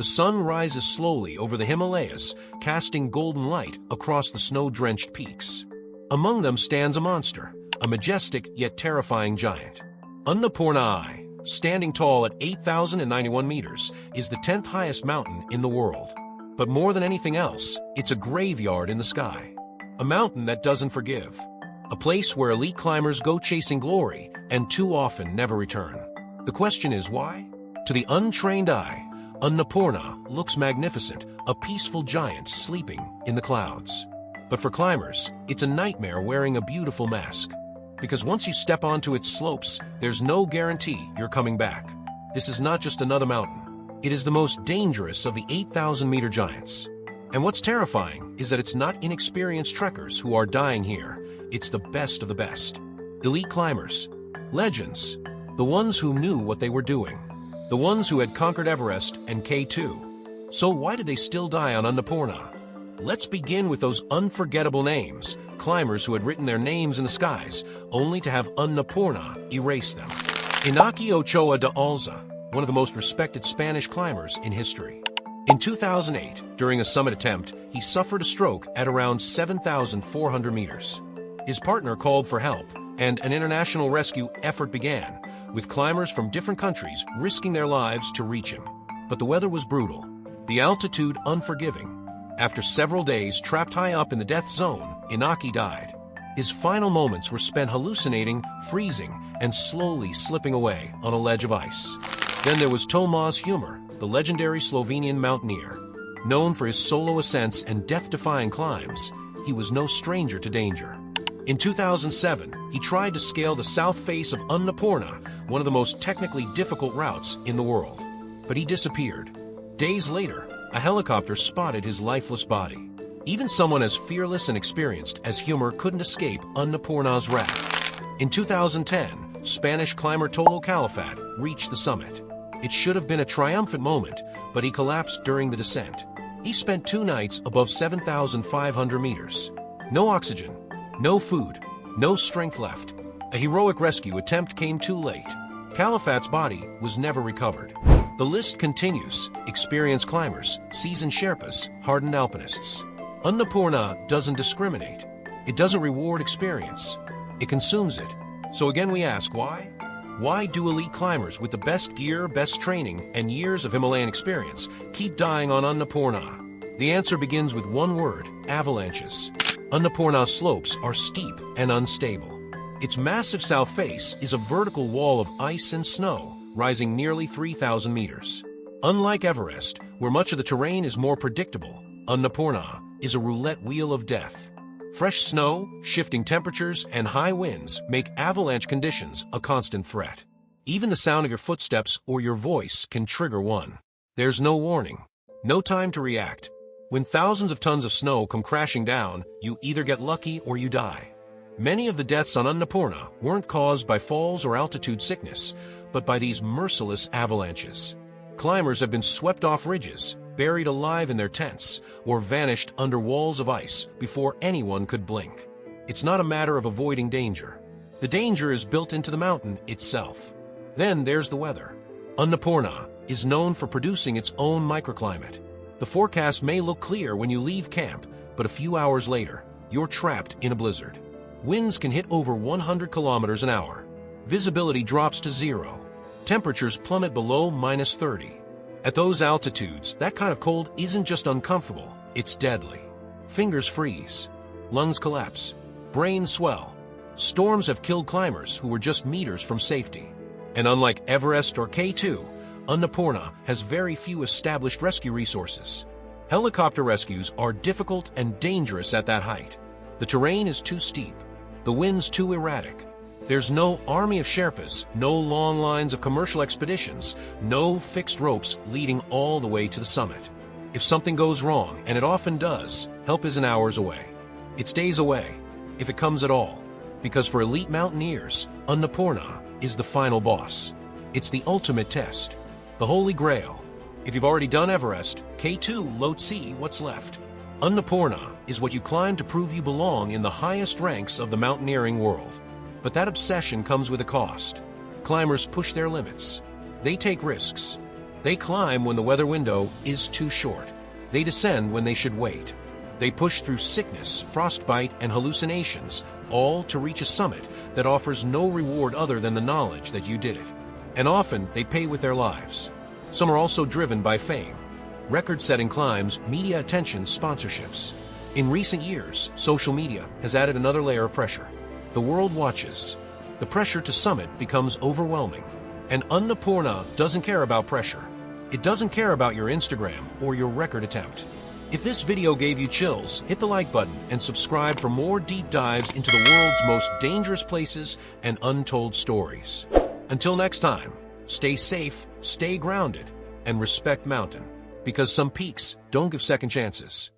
The sun rises slowly over the Himalayas, casting golden light across the snow-drenched peaks. Among them stands a monster, a majestic yet terrifying giant. Annapurna, standing tall at 8,091 meters, is the 10th highest mountain in the world. But more than anything else, it's a graveyard in the sky. A mountain that doesn't forgive. A place where elite climbers go chasing glory and too often never return. The question is why? To the untrained eye, Annapurna looks magnificent, a peaceful giant sleeping in the clouds. But for climbers, it's a nightmare wearing a beautiful mask. Because once you step onto its slopes, there's no guarantee you're coming back. This is not just another mountain. It is the most dangerous of the 8,000-meter giants. And what's terrifying is that it's not inexperienced trekkers who are dying here. It's the best of the best. Elite climbers. Legends. The ones who knew what they were doing. The ones who had conquered Everest and K2. So why did they still die on Annapurna? Let's begin with those unforgettable names, climbers who had written their names in the skies, only to have Annapurna erase them. Iñaki Ochoa de Alza, one of the most respected Spanish climbers in history. In 2008, during a summit attempt, he suffered a stroke at around 7,400 meters. His partner called for help, and an international rescue effort began, with climbers from different countries risking their lives to reach him. But the weather was brutal, the altitude unforgiving. After several days trapped high up in the death zone, Iñaki died. His final moments were spent hallucinating, freezing, and slowly slipping away on a ledge of ice. Then there was Tomáš Humor, the legendary Slovenian mountaineer. Known for his solo ascents and death-defying climbs, he was no stranger to danger. In 2007, he tried to scale the south face of Annapurna, one of the most technically difficult routes in the world. But he disappeared. Days later, a helicopter spotted his lifeless body. Even someone as fearless and experienced as Humor couldn't escape Annapurna's wrath. In 2010, Spanish climber Tolo Calafat reached the summit. It should have been a triumphant moment, but he collapsed during the descent. He spent 2 nights above 7,500 meters. No oxygen, no food, no strength left. A heroic rescue attempt came too late. Calafat's body was never recovered. The list continues: experienced climbers, seasoned Sherpas, hardened alpinists. Annapurna doesn't discriminate. It doesn't reward experience. It consumes it. So again we ask, why? Why do elite climbers with the best gear, best training, and years of Himalayan experience keep dying on Annapurna? The answer begins with one word: avalanches. Annapurna's slopes are steep and unstable. Its massive south face is a vertical wall of ice and snow, rising nearly 3,000 meters. Unlike Everest, where much of the terrain is more predictable, Annapurna is a roulette wheel of death. Fresh snow, shifting temperatures, and high winds make avalanche conditions a constant threat. Even the sound of your footsteps or your voice can trigger one. There's no warning, no time to react. When thousands of tons of snow come crashing down, you either get lucky or you die. Many of the deaths on Annapurna weren't caused by falls or altitude sickness, but by these merciless avalanches. Climbers have been swept off ridges, buried alive in their tents, or vanished under walls of ice before anyone could blink. It's not a matter of avoiding danger. The danger is built into the mountain itself. Then there's the weather. Annapurna is known for producing its own microclimate. The forecast may look clear when you leave camp, but a few hours later, you're trapped in a blizzard. Winds can hit over 100 kilometers an hour. Visibility drops to 0. Temperatures plummet below -30. At those altitudes, that kind of cold isn't just uncomfortable, it's deadly. Fingers freeze. Lungs collapse. Brains swell. Storms have killed climbers who were just meters from safety. And unlike Everest or K2, Annapurna has very few established rescue resources. Helicopter rescues are difficult and dangerous at that height. The terrain is too steep. The wind's too erratic. There's no army of Sherpas, no long lines of commercial expeditions, no fixed ropes leading all the way to the summit. If something goes wrong, and it often does, help isn't hours away. It's days away, if it comes at all. Because for elite mountaineers, Annapurna is the final boss. It's the ultimate test, the holy grail. If you've already done Everest, K2, Lhotse, what's left? Annapurna is what you climb to prove you belong in the highest ranks of the mountaineering world. But that obsession comes with a cost. Climbers push their limits. They take risks. They climb when the weather window is too short. They descend when they should wait. They push through sickness, frostbite, and hallucinations, all to reach a summit that offers no reward other than the knowledge that you did it. And often, they pay with their lives. Some are also driven by fame. Record-setting climbs, media attention, sponsorships. In recent years, social media has added another layer of pressure. The world watches. The pressure to summit becomes overwhelming. And Annapurna doesn't care about pressure. It doesn't care about your Instagram or your record attempt. If this video gave you chills, hit the like button and subscribe for more deep dives into the world's most dangerous places and untold stories. Until next time, stay safe, stay grounded, and respect mountain, because some peaks don't give second chances.